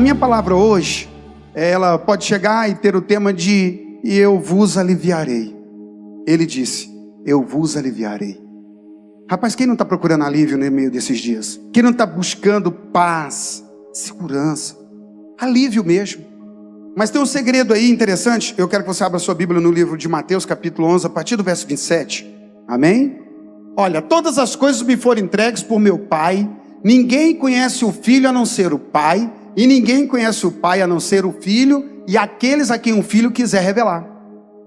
minha palavra hoje, ela pode chegar e ter o tema de eu vos aliviarei. Ele disse, eu vos aliviarei. Rapaz, quem não está procurando alívio no meio desses dias? Quem não está buscando paz, segurança, alívio mesmo? Mas tem um segredo aí interessante. Eu quero que você abra sua Bíblia no livro de Mateus, capítulo 11, a partir do verso 27. Amém? Olha, todas as coisas me foram entregues por meu Pai. Ninguém conhece o Filho a não ser o Pai. E ninguém conhece o Pai a não ser o Filho e aqueles a quem o Filho quiser revelar.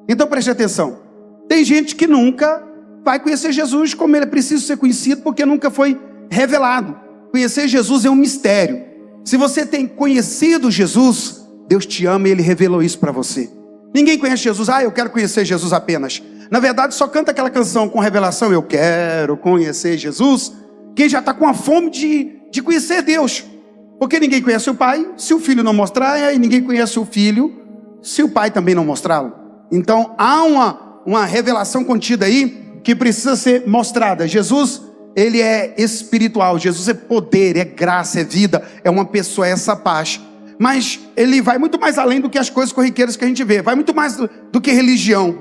Então preste atenção. Tem gente que nunca vai conhecer Jesus como ele é preciso ser conhecido, porque nunca foi revelado. Conhecer Jesus é um mistério. Se você tem conhecido Jesus, Deus te ama e Ele revelou isso para você. Ninguém conhece Jesus, eu quero conhecer Jesus apenas. Na verdade, só canta aquela canção com revelação, eu quero conhecer Jesus, quem já está com a fome de conhecer Deus. Porque ninguém conhece o Pai, se o Filho não mostrar, e ninguém conhece o Filho, se o Pai também não mostrá-lo. Então, há uma revelação contida aí, que precisa ser mostrada. Jesus, Ele é espiritual, Jesus é poder, é graça, é vida, é uma pessoa, é essa paz. Mas Ele vai muito mais além do que as coisas corriqueiras que a gente vê, vai muito mais do que religião.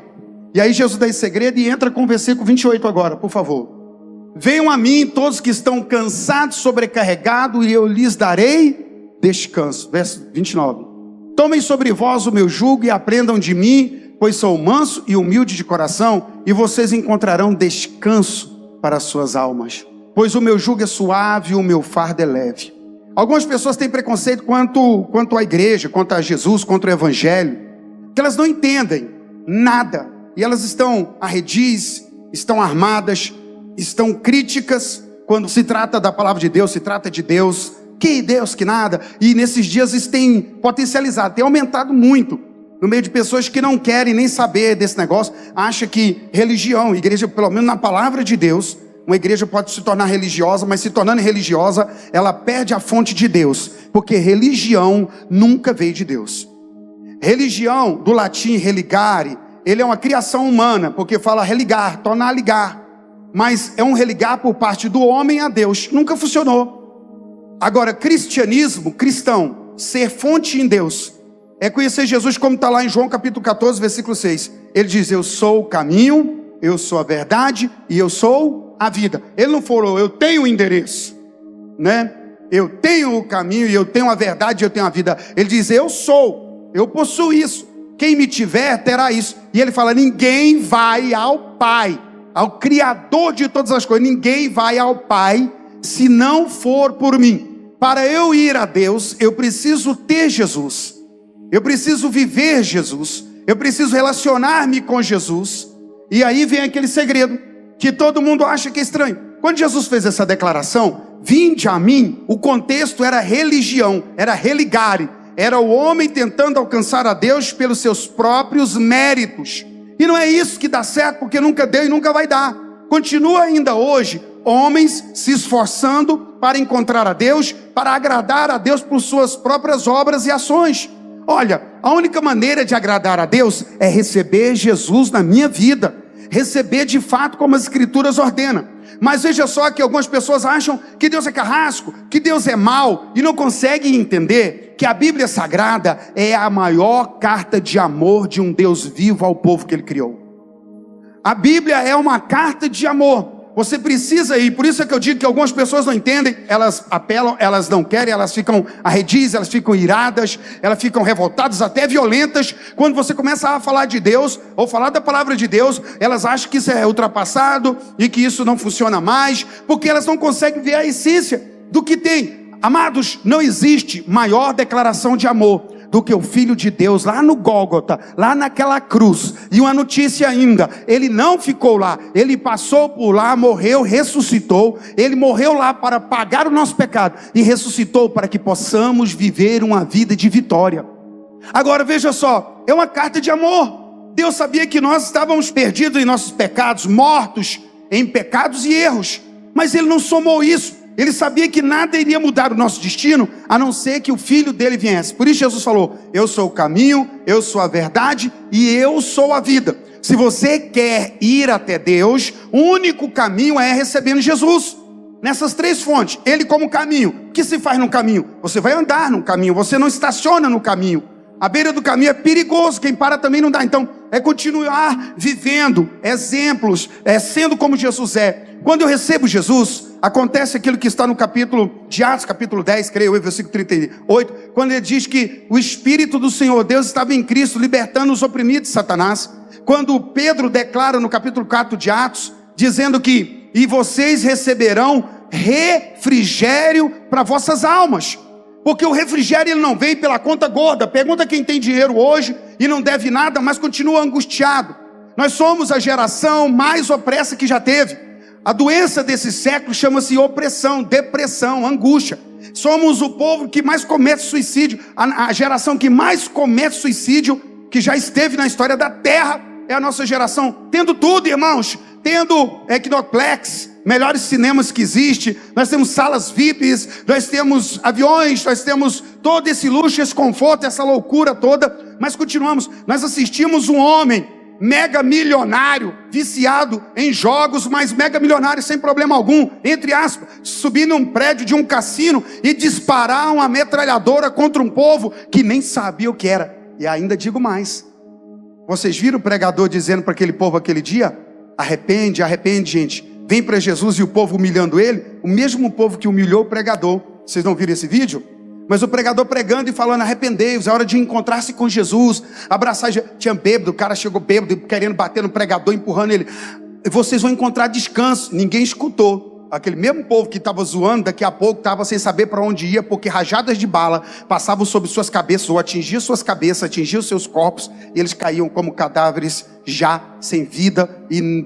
E aí Jesus dá esse segredo e entra com o versículo 28 agora, por favor. Venham a mim todos que estão cansados, sobrecarregados, e eu lhes darei descanso. Verso 29. Tomem sobre vós o meu jugo e aprendam de mim, pois sou manso e humilde de coração, e vocês encontrarão descanso para as suas almas. Pois o meu jugo é suave e o meu fardo é leve. Algumas pessoas têm preconceito quanto à igreja, quanto a Jesus, quanto ao evangelho, que elas não entendem nada. E elas estão arredias, estão armadas, estão críticas quando se trata da palavra de Deus, se trata de Deus. Que Deus, que nada. E nesses dias isso tem potencializado, tem aumentado muito no meio de pessoas que não querem nem saber desse negócio. Acha que religião, igreja, pelo menos na palavra de Deus, uma igreja pode se tornar religiosa, mas se tornando religiosa, ela perde a fonte de Deus, porque religião nunca veio de Deus. Religião, do latim religare, ele é uma criação humana, porque fala religar, tornar a ligar. Mas é um religar por parte do homem a Deus. Nunca funcionou. Agora, cristianismo, cristão, ser fonte em Deus, é conhecer Jesus como está lá em João capítulo 14, versículo 6. Ele diz, eu sou o caminho, eu sou a verdade e eu sou a vida. Ele não falou, eu tenho o endereço, né? Eu tenho o caminho e eu tenho a verdade e eu tenho a vida. Ele diz, eu sou, eu possuo isso. Quem me tiver, terá isso. E ele fala, ninguém vai ao Pai, ao Criador de todas as coisas. Ninguém vai ao Pai se não for por mim. Para eu ir a Deus, eu preciso ter Jesus. Eu preciso viver Jesus. Eu preciso relacionar-me com Jesus. E aí vem aquele segredo que todo mundo acha que é estranho. Quando Jesus fez essa declaração, vinde a mim, o contexto era religião, era religare. Era o homem tentando alcançar a Deus pelos seus próprios méritos. E não é isso que dá certo, porque nunca deu e nunca vai dar. Continua ainda hoje, homens se esforçando para encontrar a Deus, para agradar a Deus por suas próprias obras e ações. Olha, a única maneira de agradar a Deus é receber Jesus na minha vida. Receber de fato como as Escrituras ordenam. Mas veja só que algumas pessoas acham que Deus é carrasco, que Deus é mau, e não conseguem entender que a Bíblia Sagrada é a maior carta de amor de um Deus vivo ao povo que Ele criou. A Bíblia é uma carta de amor. Você precisa ir, por isso é que eu digo que algumas pessoas não entendem, elas apelam, elas não querem, elas ficam arredias, elas ficam iradas, elas ficam revoltadas, até violentas. Quando você começa a falar de Deus, ou falar da palavra de Deus, elas acham que isso é ultrapassado e que isso não funciona mais, porque elas não conseguem ver a essência do que tem. Amados, não existe maior declaração de amor do que o Filho de Deus lá no Gólgota, lá naquela cruz. E uma notícia ainda, ele não ficou lá, ele passou por lá, morreu, ressuscitou. Ele morreu lá para pagar o nosso pecado e ressuscitou para que possamos viver uma vida de vitória. Agora veja só, é uma carta de amor. Deus sabia que nós estávamos perdidos em nossos pecados, mortos em pecados e erros, mas Ele não somou isso. Ele sabia que nada iria mudar o nosso destino, a não ser que o Filho dele viesse. Por isso Jesus falou, eu sou o caminho, eu sou a verdade e eu sou a vida. Se você quer ir até Deus, o único caminho é recebendo Jesus. nessas 3 fontes. Ele como caminho. O que se faz no caminho? Você vai andar no caminho, você não estaciona no caminho. A beira do caminho é perigoso, quem para também não dá. Então, é continuar vivendo exemplos, sendo como Jesus é. Quando eu recebo Jesus, acontece aquilo que está no capítulo de Atos, capítulo 10, creio eu, versículo 38, quando ele diz que o Espírito do Senhor Deus estava em Cristo, libertando os oprimidos de Satanás. Quando Pedro declara no capítulo 4 de Atos, dizendo que, e vocês receberão refrigério para vossas almas. Porque o refrigério ele não vem pela conta gorda. Pergunta quem tem dinheiro hoje e não deve nada, mas continua angustiado. Nós somos a geração mais opressa que já teve. A doença desse século chama-se opressão, depressão, angústia. Somos o povo que mais comete suicídio. A geração que mais comete suicídio que já esteve na história da terra é a nossa geração. Tendo tudo, irmãos. Tendo Equinoplex, melhores cinemas que existe, nós temos salas VIPs, nós temos aviões, nós temos todo esse luxo, esse conforto, essa loucura toda, mas continuamos. Nós assistimos um homem mega milionário, viciado em jogos, mas mega milionário sem problema algum, entre aspas, subir num prédio de um cassino e disparar uma metralhadora contra um povo que nem sabia o que era. E ainda digo mais, vocês viram o pregador dizendo para aquele povo aquele dia? Arrepende, arrepende, gente. Vem para Jesus e o povo humilhando ele. O mesmo povo que humilhou o pregador. Vocês não viram esse vídeo? Mas o pregador pregando e falando, arrependei-vos, é hora de encontrar-se com Jesus, abraçar. Tinha bêbado, o cara chegou bêbado, querendo bater no pregador, empurrando ele. Vocês vão encontrar descanso. Ninguém escutou. Aquele mesmo povo que estava zoando, daqui a pouco estava sem saber para onde ia, porque rajadas de bala passavam sobre suas cabeças, ou atingiam suas cabeças, atingiam seus corpos, e eles caíam como cadáveres já sem vida,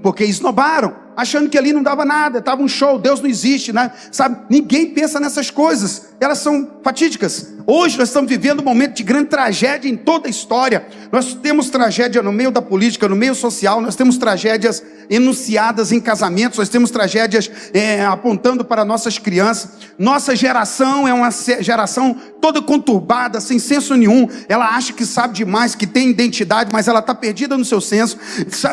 porque esnobaram, achando que ali não dava nada, estava um show, Deus não existe, né? Sabe? Ninguém pensa nessas coisas, elas são fatídicas. Hoje nós estamos vivendo um momento de grande tragédia em toda a história. Nós temos tragédia no meio da política, no meio social, nós temos tragédias enunciadas em casamentos, nós temos tragédias apontando para nossas crianças. Nossa geração é uma geração toda conturbada, sem senso nenhum. Ela acha que sabe demais, que tem identidade, mas ela está perdida no seu senso,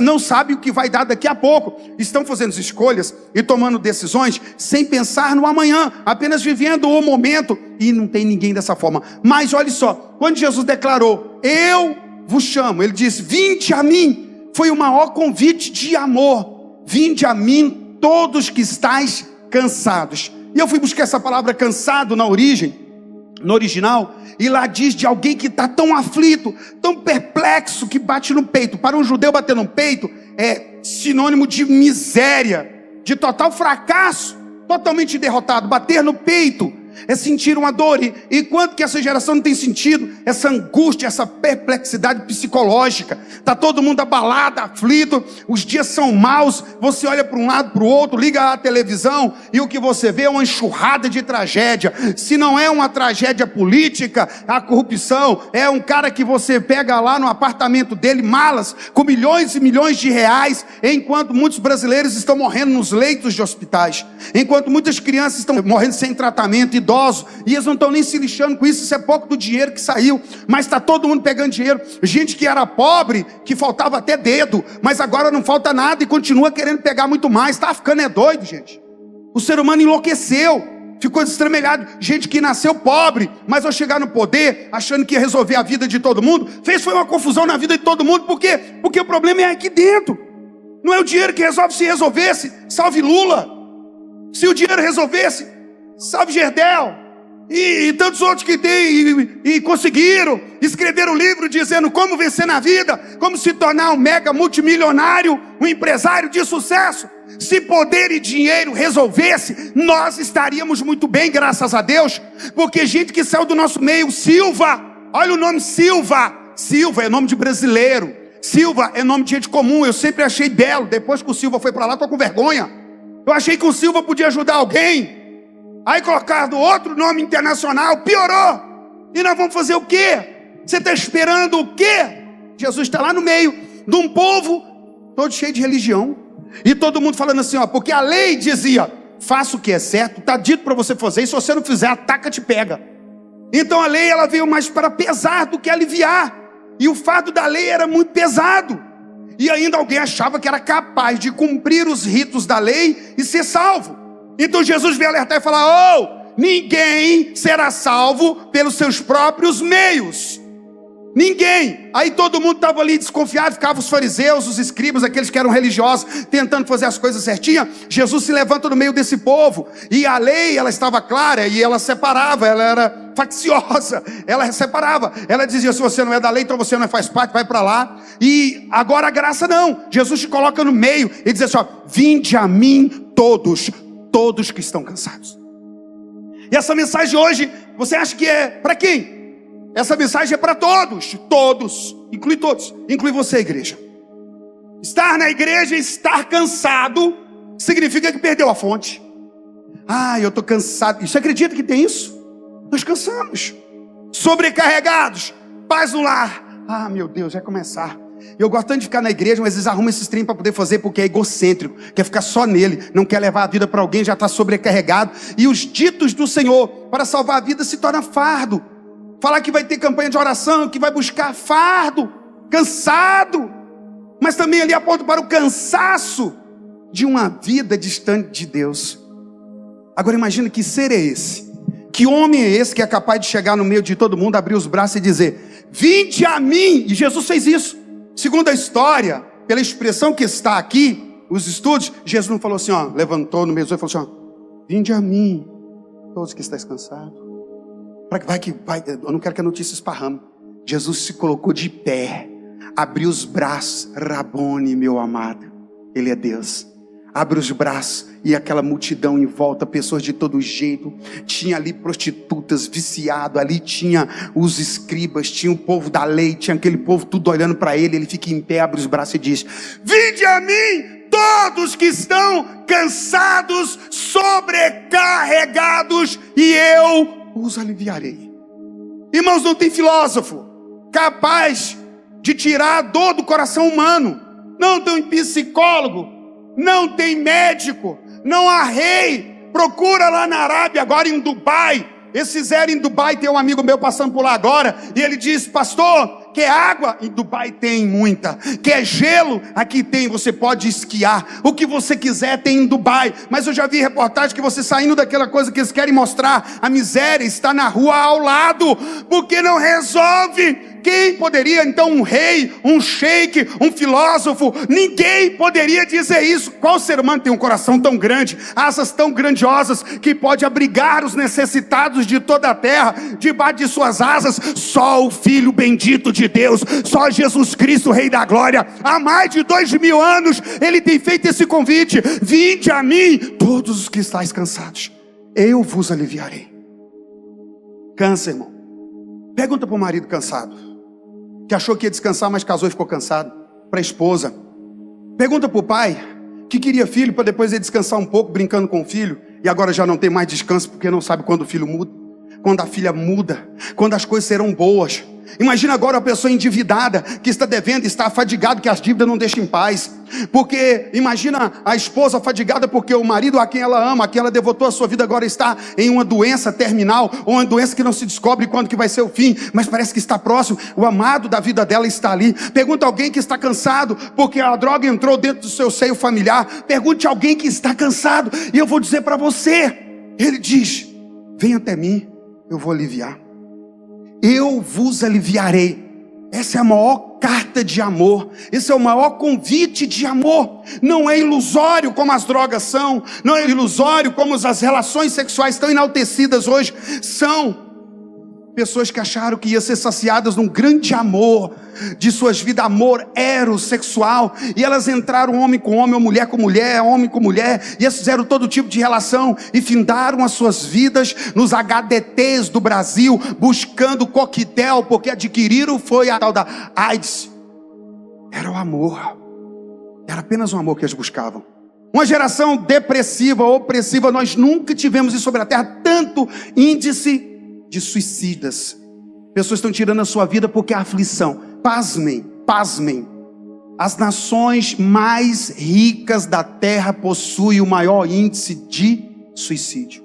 não sabe o que vai dar daqui a pouco. Estão fazendo escolhas e tomando decisões sem pensar no amanhã, apenas vivendo o momento, e não tem ninguém dessa forma. Mas olha só, quando Jesus declarou, eu vos chamo, ele disse, vinde a mim, foi o maior convite de amor, vinde a mim todos que estáis cansados. E eu fui buscar essa palavra cansado na origem, no original, e lá diz de alguém que está tão aflito, tão perplexo, que bate no peito. Para um judeu bater no peito é sinônimo de miséria, de total fracasso, totalmente derrotado. Bater no peito é sentir uma dor, e quanto que essa geração não tem sentido essa angústia, essa perplexidade psicológica. Está todo mundo abalado, aflito, os dias são maus, você olha para um lado, para o outro, liga a televisão, e o que você vê é uma enxurrada de tragédia. Se não é uma tragédia política, a corrupção, é um cara que você pega lá no apartamento dele, malas, com milhões e milhões de reais, enquanto muitos brasileiros estão morrendo nos leitos de hospitais, enquanto muitas crianças estão morrendo sem tratamento, idosos, e eles não estão nem se lixando com isso. Isso é pouco do dinheiro que saiu, mas está todo mundo pegando dinheiro. Gente que era pobre, que faltava até dedo, mas agora não falta nada e continua querendo pegar muito mais. Está ficando doido, gente. O ser humano enlouqueceu, ficou estremelhado. Gente que nasceu pobre, mas ao chegar no poder, achando que ia resolver a vida de todo mundo, foi uma confusão na vida de todo mundo. Por quê? Porque o problema é aqui dentro. Não é o dinheiro que resolve. Se resolvesse, salve Lula. Se o dinheiro resolvesse, salve Gerdel, e tantos outros que tem e conseguiram, escreveram um livro dizendo como vencer na vida, como se tornar um mega multimilionário, um empresário de sucesso. Se poder e dinheiro resolvesse, nós estaríamos muito bem, graças a Deus, porque gente que saiu do nosso meio, Silva, olha o nome Silva, Silva é nome de brasileiro, Silva é nome de gente comum. Eu sempre achei belo, depois que o Silva foi para lá, estou com vergonha. Eu achei que o Silva podia ajudar alguém, aí colocaram outro nome internacional, piorou. E nós vamos fazer o quê? Você está esperando o quê? Jesus está lá no meio de um povo todo cheio de religião, e todo mundo falando assim, ó, porque a lei dizia, faça o que é certo, está dito para você fazer, e se você não fizer, ataca, te pega. Então a lei, ela veio mais para pesar do que aliviar, e o fardo da lei era muito pesado, e ainda alguém achava que era capaz de cumprir os ritos da lei e ser salvo. Então Jesus veio alertar e falar: ninguém será salvo pelos seus próprios meios. Ninguém. Aí todo mundo estava ali desconfiado, ficavam os fariseus, os escribas, aqueles que eram religiosos, tentando fazer as coisas certinhas. Jesus se levanta no meio desse povo, e a lei, ela estava clara, e ela separava, ela era facciosa, ela separava, ela dizia: se você não é da lei, então você não faz parte, vai para lá. E agora a graça não, Jesus te coloca no meio, e diz assim: vinde a mim todos que estão cansados. E essa mensagem hoje, você acha que é para quem? Essa mensagem é para todos, inclui todos, inclui você, igreja. Estar na igreja, estar cansado, significa que perdeu a fonte. Eu estou cansado. Você acredita que tem isso? Nós cansamos. Sobrecarregados, paz no lar. Meu Deus, vai começar. Eu gosto tanto de ficar na igreja, mas eles arrumam esses trem para poder fazer, porque é egocêntrico, quer ficar só nele, não quer levar a vida para alguém, já está sobrecarregado. E os ditos do Senhor para salvar a vida se torna fardo. Falar que vai ter campanha de oração, que vai buscar fardo, cansado. Mas também ali aponta para o cansaço de uma vida distante de Deus. Agora imagina que ser é esse? Que homem é esse que é capaz de chegar no meio de todo mundo, abrir os braços e dizer: vinde a mim. E Jesus fez isso. Segundo a história, pela expressão que está aqui, os estudos, Jesus não falou assim, levantou no meio e falou assim, vinde a mim, todos que estáis cansados. Vai, eu não quero que a notícia esparrame. Jesus se colocou de pé, abriu os braços. Rabone, meu amado, Ele é Deus. Abre os braços e aquela multidão em volta, pessoas de todo jeito. Tinha ali prostitutas, viciado, ali tinha os escribas, tinha o povo da lei, tinha aquele povo tudo olhando para ele. Ele fica em pé, abre os braços e diz: vinde a mim todos que estão cansados, sobrecarregados, e eu os aliviarei. Irmãos, não tem filósofo capaz de tirar a dor do coração humano. Não tem psicólogo, não tem médico, não há rei. Procura lá na Arábia, agora em Dubai. Esses eram em Dubai, tem um amigo meu passando por lá agora, e ele diz: pastor, quer água? Em Dubai tem muita. Quer gelo? Aqui tem, você pode esquiar. O que você quiser tem em Dubai. Mas eu já vi reportagem que você saindo daquela coisa que eles querem mostrar, a miséria está na rua ao lado, porque não resolve. Quem poderia então, um rei, um sheik, um filósofo? Ninguém poderia dizer isso. Qual ser humano tem um coração tão grande, asas tão grandiosas, que pode abrigar os necessitados de toda a terra debaixo de suas asas? Só o Filho bendito de Deus, só Jesus Cristo, Rei da Glória. Há mais de 2000 anos Ele tem feito esse convite: vinde a mim todos os que estáis cansados, eu vos aliviarei. Cansa, irmão. Pergunta para o marido cansado, que achou que ia descansar, mas casou e ficou cansado. Para a esposa. Pergunta para o pai, que queria filho para depois ele descansar um pouco brincando com o filho, e agora já não tem mais descanso porque não sabe quando o filho muda, quando a filha muda, quando as coisas serão boas. Imagina agora a pessoa endividada, que está devendo, está afadigado, que as dívidas não deixam em paz. Porque imagina a esposa afadigada porque o marido a quem ela ama, a quem ela devotou a sua vida, agora está em uma doença terminal, ou uma doença que não se descobre quando que vai ser o fim, mas parece que está próximo. O amado da vida dela está ali. Pergunta alguém que está cansado porque a droga entrou dentro do seu seio familiar. Pergunte a alguém que está cansado, e eu vou dizer para você, Ele diz: vem até mim, eu vou aliviar. Eu vos aliviarei. Essa é a maior carta de amor. Esse é o maior convite de amor. Não é ilusório como as drogas são. Não é ilusório como as relações sexuais tão enaltecidas hoje são. Pessoas que acharam que iam ser saciadas num grande amor de suas vidas, amor heterossexual, e elas entraram homem com homem, ou mulher com mulher, homem com mulher, e eles fizeram todo tipo de relação, e findaram as suas vidas nos HDTs do Brasil, buscando coquetel, porque adquiriram foi a tal da AIDS. Era o amor, era apenas o amor que eles buscavam. Uma geração depressiva, opressiva. Nós nunca tivemos isso sobre a terra, tanto índice de suicidas. Pessoas estão tirando a sua vida porque há aflição. Pasmem, pasmem. As nações mais ricas da terra possuem o maior índice de suicídio.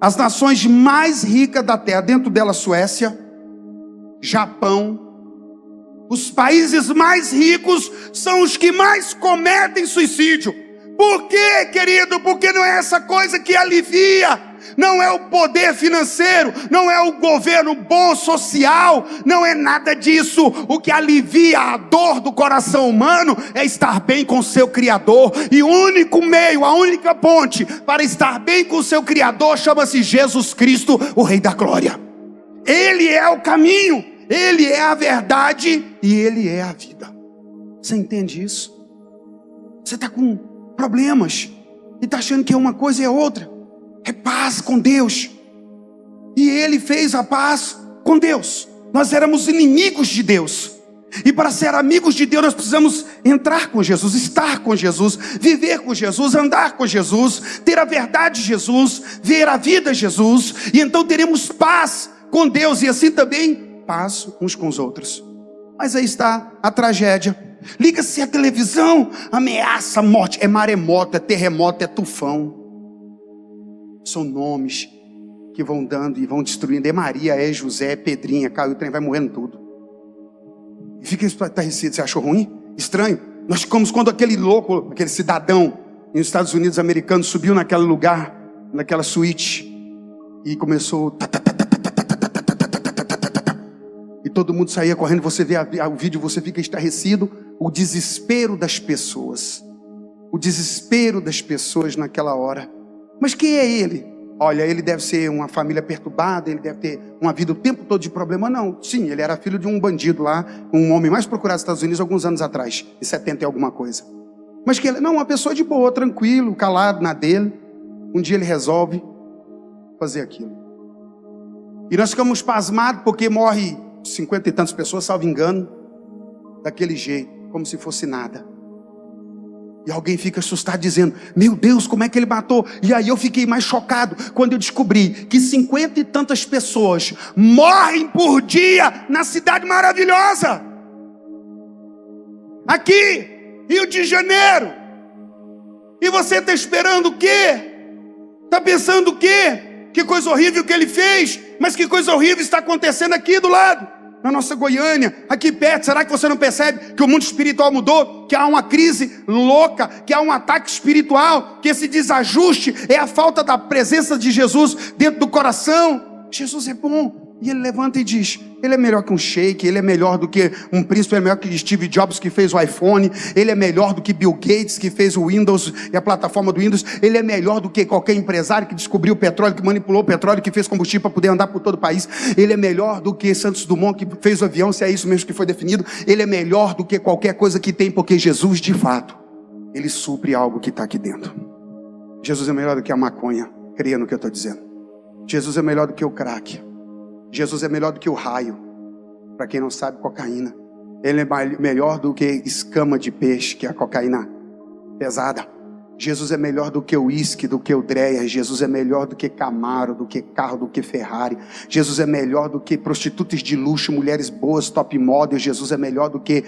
As nações mais ricas da terra, dentro dela Suécia, Japão, os países mais ricos são os que mais cometem suicídio. Por quê, querido? Porque não é essa coisa que alivia. Não é o poder financeiro, não é o governo bom social, não é nada disso. O que alivia a dor do coração humano é estar bem com o seu Criador. E o único meio, a única ponte para estar bem com o seu Criador chama-se Jesus Cristo, o Rei da Glória. Ele é o caminho, Ele é a verdade e Ele é a vida. Você entende isso? Você está com problemas e está achando que é uma coisa e é outra. É paz com Deus. E Ele fez a paz com Deus. Nós éramos inimigos de Deus. E para ser amigos de Deus nós precisamos entrar com Jesus, estar com Jesus, viver com Jesus, andar com Jesus, ter a verdade de Jesus, ver a vida de Jesus. E então teremos paz com Deus e assim também paz uns com os outros. Mas aí está a tragédia. Liga-se a televisão, ameaça, morte. É maremoto, é terremoto, é tufão. São nomes que vão dando e vão destruindo. É Maria, é José, é Pedrinha, caiu o trem, vai morrendo tudo. E fica estarrecido. Você achou ruim? Estranho. Nós ficamos quando aquele louco, aquele cidadão nos Estados Unidos americanos subiu naquele lugar, naquela suíte e começou e todo mundo saía correndo. Você vê o vídeo, você fica estarrecido. O desespero das pessoas. O desespero das pessoas naquela hora. Mas quem é ele? Olha, ele deve ser uma família perturbada, ele deve ter uma vida o tempo todo de problema. Não, sim, ele era filho de um bandido lá, um homem mais procurado dos Estados Unidos alguns anos atrás, em 70 e alguma coisa. Mas que ele, não, uma pessoa de boa, tranquilo, calado na dele. Um dia ele resolve fazer aquilo. E nós ficamos pasmados porque morre 50 e tantas pessoas, salvo engano, daquele jeito, como se fosse nada. E alguém fica assustado dizendo, meu Deus, como é que ele matou? E aí eu fiquei mais chocado quando eu descobri que 50 e tantas pessoas morrem por dia na cidade maravilhosa. Aqui, Rio de Janeiro. E você está esperando o quê? Está pensando o quê? Que coisa horrível que ele fez. Mas que coisa horrível está acontecendo aqui do lado. Na nossa Goiânia, aqui perto. Será que você não percebe que o mundo espiritual mudou? Que há uma crise louca, que há um ataque espiritual, que esse desajuste é a falta da presença de Jesus dentro do coração. Jesus é bom. E ele levanta e diz, ele é melhor que um sheik, ele é melhor do que um príncipe, ele é melhor que Steve Jobs que fez o iPhone, ele é melhor do que Bill Gates que fez o Windows e a plataforma do Windows, ele é melhor do que qualquer empresário que descobriu o petróleo, que manipulou o petróleo, que fez combustível para poder andar por todo o país, ele é melhor do que Santos Dumont que fez o avião, se é isso mesmo que foi definido, ele é melhor do que qualquer coisa que tem, porque Jesus de fato, ele supre algo que está aqui dentro. Jesus é melhor do que a maconha, creia no que eu estou dizendo. Jesus é melhor do que o crack. Jesus é melhor do que o raio. Para quem não sabe, cocaína. Ele é melhor do que escama de peixe, que é a cocaína pesada. Jesus é melhor do que o uísque, do que o Dreyer. Jesus é melhor do que Camaro, do que carro, do que Ferrari. Jesus é melhor do que prostitutas de luxo, mulheres boas, top model. Jesus é melhor do que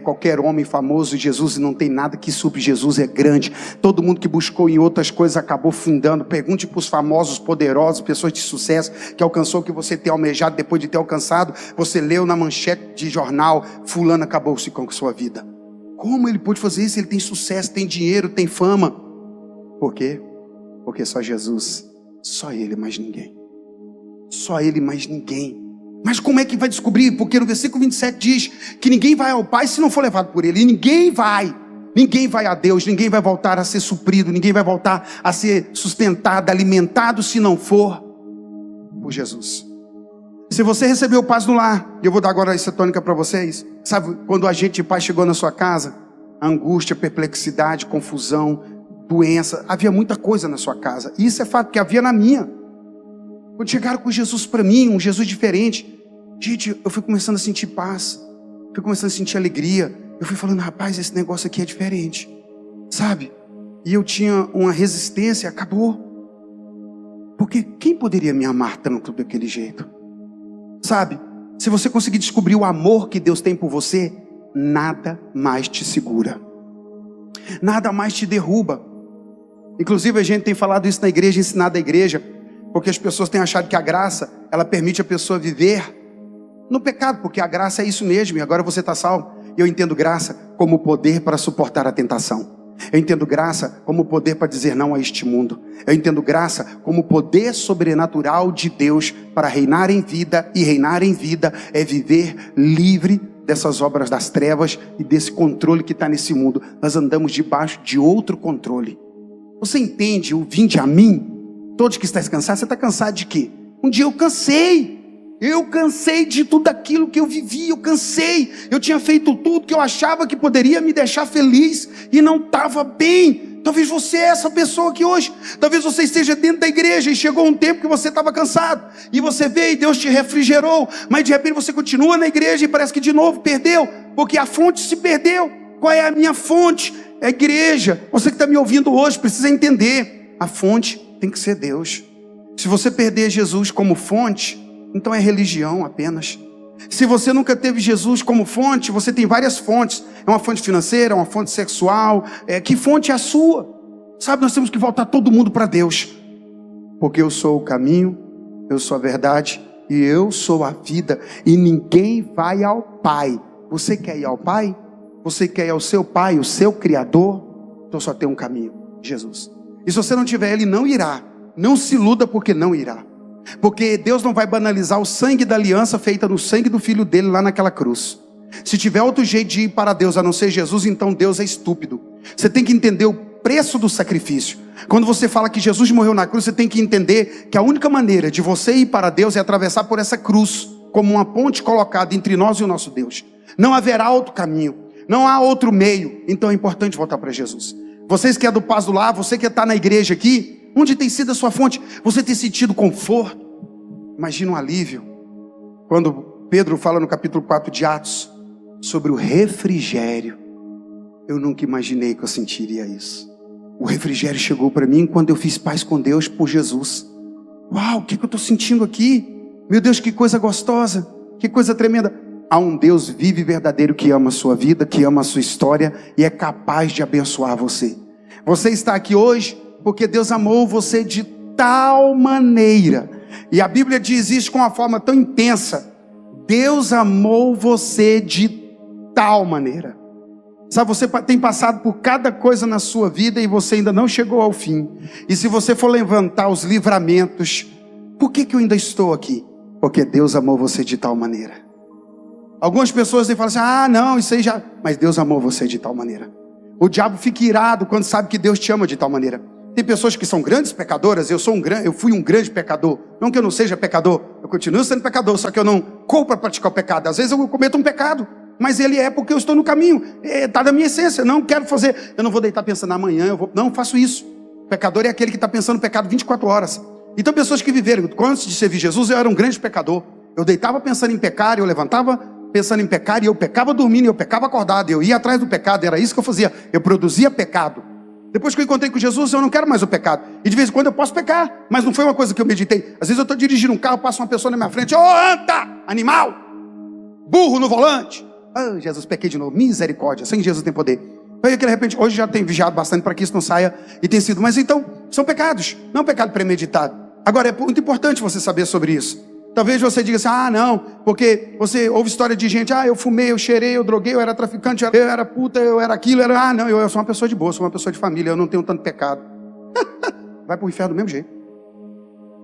qualquer homem famoso. Jesus não tem nada que supre. Jesus é grande. Todo mundo que buscou em outras coisas acabou fundando. Pergunte para os famosos, poderosos, pessoas de sucesso que alcançou o que você tem almejado. Depois de ter alcançado, você leu na manchete de jornal, fulano acabou-se com a sua vida. Como ele pôde fazer isso? Ele tem sucesso, tem dinheiro, tem fama. Por quê? Porque só Jesus, só Ele, mais ninguém. Só Ele, mais ninguém. Mas como é que vai descobrir? Porque no versículo 27 diz que ninguém vai ao Pai se não for levado por Ele. E ninguém vai a Deus, ninguém vai voltar a ser suprido, ninguém vai voltar a ser sustentado, alimentado se não for por Jesus. Se você recebeu paz no lar, e eu vou dar agora essa tônica para vocês. Sabe, quando a gente, pai, chegou na sua casa, angústia, perplexidade, confusão, doença, havia muita coisa na sua casa. E isso é fato que havia na minha. Quando chegaram com Jesus para mim, um Jesus diferente, gente, eu fui começando a sentir paz, fui começando a sentir alegria. Eu fui falando, rapaz, esse negócio aqui é diferente, sabe? E eu tinha uma resistência, acabou. Porque quem poderia me amar tanto daquele jeito? Sabe, se você conseguir descobrir o amor que Deus tem por você, nada mais te segura, nada mais te derruba. Inclusive a gente tem falado isso na igreja, ensinado a igreja, porque as pessoas têm achado que a graça, ela permite a pessoa viver no pecado, porque a graça é isso mesmo, e agora você está salvo. Eu entendo graça como poder para suportar a tentação. Eu entendo graça como poder para dizer não a este mundo. Eu entendo graça como poder sobrenatural de Deus para reinar em vida. E reinar em vida é viver livre dessas obras das trevas e desse controle que está nesse mundo. Nós andamos debaixo de outro controle. Você entende o vinde a mim? Todos que estáis cansados, você está cansado de quê? Um dia eu cansei. Eu cansei de tudo aquilo que eu vivi, eu cansei. Eu tinha feito tudo que eu achava que poderia me deixar feliz e não estava bem. Talvez você é essa pessoa aqui hoje. Talvez você esteja dentro da igreja e chegou um tempo que você estava cansado. E você veio e Deus te refrigerou. Mas de repente você continua na igreja e parece que de novo perdeu. Porque a fonte se perdeu. Qual é a minha fonte? É a igreja. Você que está me ouvindo hoje precisa entender. A fonte tem que ser Deus. Se você perder Jesus como fonte, então é religião apenas. Se você nunca teve Jesus como fonte, você tem várias fontes. É uma fonte financeira, é uma fonte sexual. Que fonte é a sua? Sabe, nós temos que voltar todo mundo para Deus. Porque eu sou o caminho, eu sou a verdade e eu sou a vida. E ninguém vai ao Pai. Você quer ir ao Pai? Você quer ir ao seu Pai, o seu Criador? Então só tem um caminho, Jesus. E se você não tiver Ele, não irá. Não se iluda porque não irá. Porque Deus não vai banalizar o sangue da aliança feita no sangue do Filho dele lá naquela cruz. Se tiver outro jeito de ir para Deus a não ser Jesus, então Deus é estúpido. Você tem que entender o preço do sacrifício. Quando você fala que Jesus morreu na cruz, você tem que entender que a única maneira de você ir para Deus é atravessar por essa cruz, como uma ponte colocada entre nós e o nosso Deus. Não haverá outro caminho, não há outro meio. Então é importante voltar para Jesus. Vocês que é do Paz do Lar, você que está na igreja aqui, onde tem sido a sua fonte? Você tem sentido conforto? Imagina um alívio quando Pedro fala no capítulo 4 de Atos sobre o refrigério. Eu nunca imaginei que eu sentiria isso. O refrigério chegou para mim quando eu fiz paz com Deus por Jesus. Uau, o que eu estou sentindo aqui? Meu Deus, que coisa gostosa, que coisa tremenda. Há um Deus vivo e verdadeiro que ama a sua vida, que ama a sua história e é capaz de abençoar você. Você está aqui hoje porque Deus amou você de tal maneira. E a Bíblia diz isso com uma forma tão intensa. Deus amou você de tal maneira. Sabe, você tem passado por cada coisa na sua vida e você ainda não chegou ao fim. E se você for levantar os livramentos, por que eu ainda estou aqui? Porque Deus amou você de tal maneira. Algumas pessoas falam assim, ah não, isso aí já... Mas Deus amou você de tal maneira. O diabo fica irado quando sabe que Deus te ama de tal maneira. Tem pessoas que são grandes pecadoras, eu fui um grande pecador. Não que eu não seja pecador, eu continuo sendo pecador, só que eu não corro para praticar o pecado. Às vezes eu cometo um pecado, mas ele é porque eu estou no caminho, está na minha essência. Não quero fazer, eu não vou deitar pensando amanhã, não faço isso. O pecador é aquele que está pensando no pecado 24 horas. Então pessoas que viveram, antes de servir Jesus, eu era um grande pecador. Eu deitava pensando em pecar, eu levantava pensando em pecar, e eu pecava dormindo, eu pecava acordado, eu ia atrás do pecado, era isso que eu fazia, eu produzia pecado. Depois que eu encontrei com Jesus, eu não quero mais o pecado. E de vez em quando eu posso pecar, mas não foi uma coisa que eu meditei. Às vezes eu estou dirigindo um carro, passa uma pessoa na minha frente, anda, animal, burro no volante. Ah, Jesus, pequei de novo, misericórdia, sem Jesus tem poder. Aí de repente, hoje já tem vigiado bastante para que isso não saia, e tem sido, mas então, são pecados, não pecado premeditado. Agora é muito importante você saber sobre isso. Talvez você diga assim, ah não, porque você ouve história de gente, eu fumei, eu cheirei, eu droguei, eu era traficante, eu era puta, eu era aquilo, não, eu sou uma pessoa de boa, sou uma pessoa de família, eu não tenho tanto pecado. Vai para o inferno do mesmo jeito.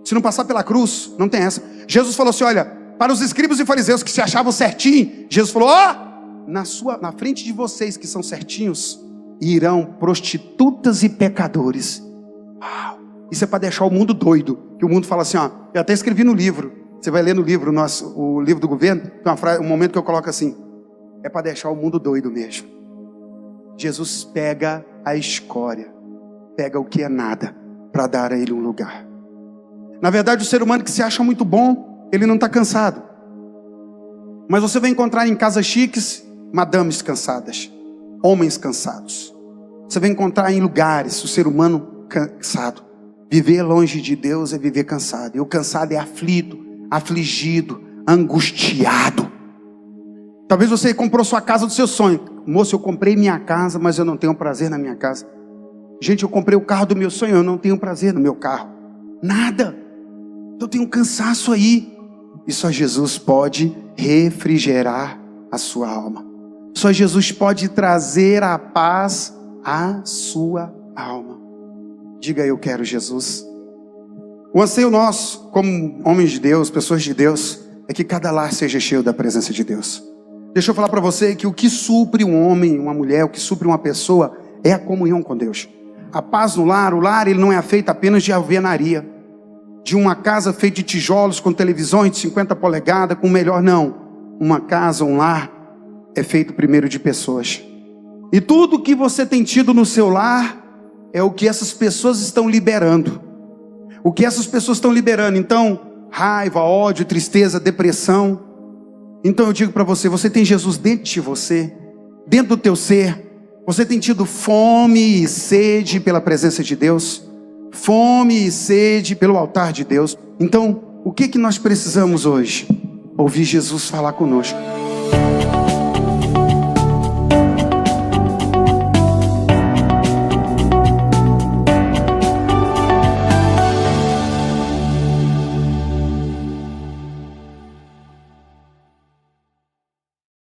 Se não passar pela cruz, não tem essa. Jesus falou assim, olha, para os escribas e fariseus que se achavam certinho, Jesus falou, na frente de vocês que são certinhos, irão prostitutas e pecadores. Uau, isso é para deixar o mundo doido, que o mundo fala assim, eu até escrevi no livro, você vai ler no livro, o livro do governo, tem uma frase, um momento que eu coloco assim, é para deixar o mundo doido mesmo. Jesus pega a escória, pega o que é nada, para dar a ele um lugar. Na verdade, o ser humano que se acha muito bom, ele não está cansado. Mas você vai encontrar em casas chiques, madames cansadas, homens cansados. Você vai encontrar em lugares o ser humano cansado. Viver longe de Deus é viver cansado. E o cansado é aflito, afligido, angustiado. Talvez você comprou sua casa do seu sonho. Moço, eu comprei minha casa, mas eu não tenho prazer na minha casa. Gente, eu comprei o carro do meu sonho, eu não tenho prazer no meu carro. Nada. Eu tenho um cansaço aí. E só Jesus pode refrigerar a sua alma. Só Jesus pode trazer a paz a sua alma. Diga: eu quero Jesus. O anseio nosso, como homens de Deus, pessoas de Deus, é que cada lar seja cheio da presença de Deus. Deixa eu falar para você que o que supre um homem, uma mulher, o que supre uma pessoa é a comunhão com Deus. A paz no lar, o lar ele não é feito apenas de alvenaria, de uma casa feita de tijolos com televisões de 50 polegadas, com melhor não. Uma casa, um lar é feito primeiro de pessoas. E tudo que você tem tido no seu lar é o que essas pessoas estão liberando. O que essas pessoas estão liberando. Então, raiva, ódio, tristeza, depressão. Então eu digo para você, você tem Jesus dentro de você, dentro do teu ser. Você tem tido fome e sede pela presença de Deus, fome e sede pelo altar de Deus. Então, o que nós precisamos hoje? Ouvir Jesus falar conosco.